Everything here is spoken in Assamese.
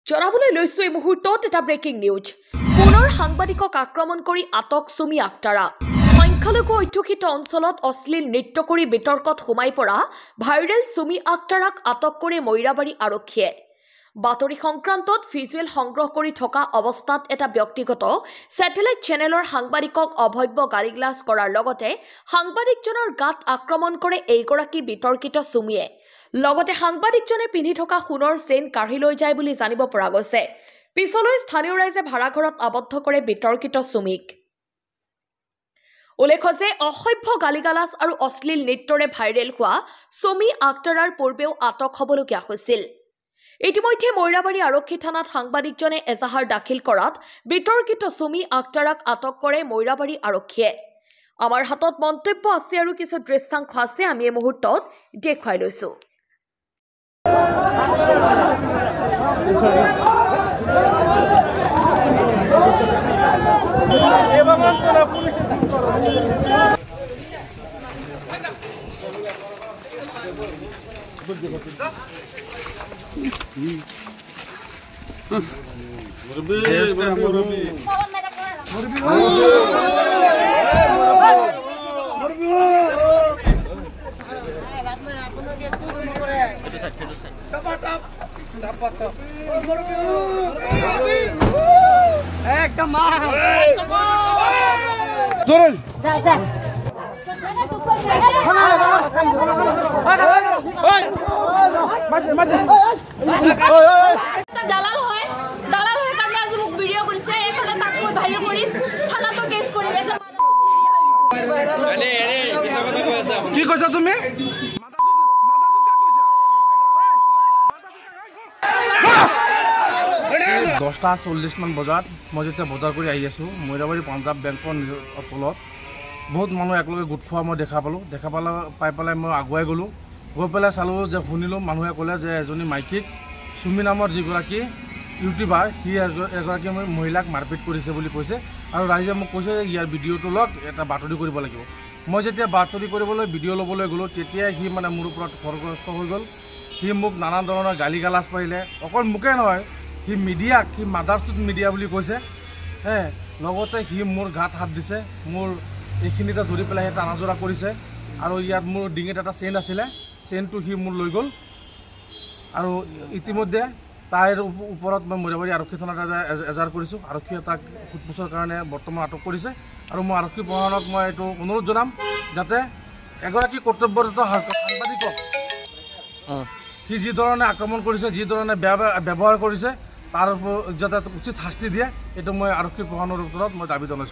জনাবলৈ লৈছো এই মুহূৰ্তত এটা ব্ৰেকিং নিউজ। পুনৰ সাংবাদিকক আক্ৰমণ কৰি আটক সুমি আক্তাৰা। সংখ্যালঘু অধ্যুষিত অঞ্চলত অশ্লীল নৃত্য কৰি বিতৰ্কত সোমাই পৰা ভাইৰেল সুমি আক্তাৰাক আটক কৰে মৈৰাবাৰী আৰক্ষীয়ে। বাতৰি সংক্ৰান্তত ভিজুৱেল সংগ্ৰহ কৰি থকা অৱস্থাত এটা ব্যক্তিগত স্যাটেলাইট চেনেলৰ সাংবাদিকক অভব্য গালিগালাজ কৰাৰ লগতে সাংবাদিকজনৰ গাত আক্ৰমণ কৰে এইগৰাকী বিতৰ্কিত সুমিয়ে। লগতে সাংবাদিকজনে পিন্ধি থকা সোণৰ চেইন কাঢ়ি লৈ যায় বুলি জানিব পৰা গৈছে। পিছলৈ স্থানীয় ৰাইজে ভাড়াঘৰত আবদ্ধ কৰে বিতৰ্কিত সুমিক। উল্লেখ্য যে অসভ্য গালিগালাজ আৰু অশ্লীল নৃত্যৰে ভাইৰেল হোৱা সুমি আক্তাৰাৰ পূৰ্বেও আটক হ'বলগীয়া হৈছিল। ইতিমধ্যে মৈৰাবাৰী আৰক্ষী থানাত সাংবাদিকজনে এজাহাৰ দাখিল কৰাত বিতৰ্কিত সুমি আক্তাৰাক আটক কৰে মৈৰাবাৰী আৰক্ষীয়ে। আমাৰ হাতত মন্তব্য আছে আৰু কিছু দৃশ্যাংশ আছে, আমি এই মুহূৰ্তত দেখুৱাই লৈছো। দালাল হয় কাৰণে আজি মোক ভিডিঅ' কৰিছে, এইফালে তাক মই ভাইৰেল কৰি থানাতো কেছ কৰি কি কৈছা তুমি? 10:40 বজাত মই যেতিয়া বজাৰ কৰি আহি আছোঁ, মৈৰাবাৰী পাঞ্জাৱ বেংকৰ তলত বহুত মানুহ একেলগে গোট খোৱা মই দেখা পাই পেলাই মই আগুৱাই গ'লোঁ। গৈ পেলাই চালোঁ যে শুনিলোঁ মানুহে ক'লে যে এজনী মাইকীক সুমি নামৰ যিগৰাকী ইউটিউবাৰ, সি এগৰাকী মহিলাক মাৰপিট কৰিছে বুলি কৈছে আৰু ৰাইজে মোক কৈছে যে ইয়াৰ ভিডিঅ'টো লওক, এটা বাতৰি কৰিব লাগিব। মই যেতিয়া বাতৰি কৰিবলৈ ভিডিঅ' ল'বলৈ গ'লোঁ, তেতিয়াই সি মানে মোৰ ওপৰত খৰগ্ৰস্ত হৈ গ'ল। সি মোক নানান ধৰণৰ গালি গালাজ পাৰিলে, অকল মোকে নহয়, সি মিডিয়াক, সি মাদাৰচুট মিডিয়া বুলি কৈছে। লগতে সি মোৰ গাত হাত দিছে, মোৰ এইখিনিতে ধৰি পেলাই সি টানাজোৰা কৰিছে আৰু ইয়াত মোৰ ডিঙিত এটা চেইন আছিলে, চেইনটো সি মোৰ লৈ গ'ল। আৰু ইতিমধ্যে তাইৰ ওপৰত মই মৈৰাবাৰী আৰক্ষী থানাত এজাহাৰ কৰিছোঁ। আৰক্ষীয়ে তাক সোধপোছৰ কাৰণে বৰ্তমান আটক কৰিছে আৰু মই আৰক্ষী প্ৰশাসনক মই এইটো অনুৰোধ জনাম যাতে এগৰাকী কৰ্তব্যৰত সাংবাদিকক সি যি ধৰণে আক্ৰমণ কৰিছে, যি ধৰণে বেয়া ব্যৱহাৰ কৰিছে, তাৰ যাতে উচিত শাস্তি দিয়ে, এইটো মই আৰক্ষী প্ৰশাসনৰ ওপৰত মই দাবী জনাইছোঁ।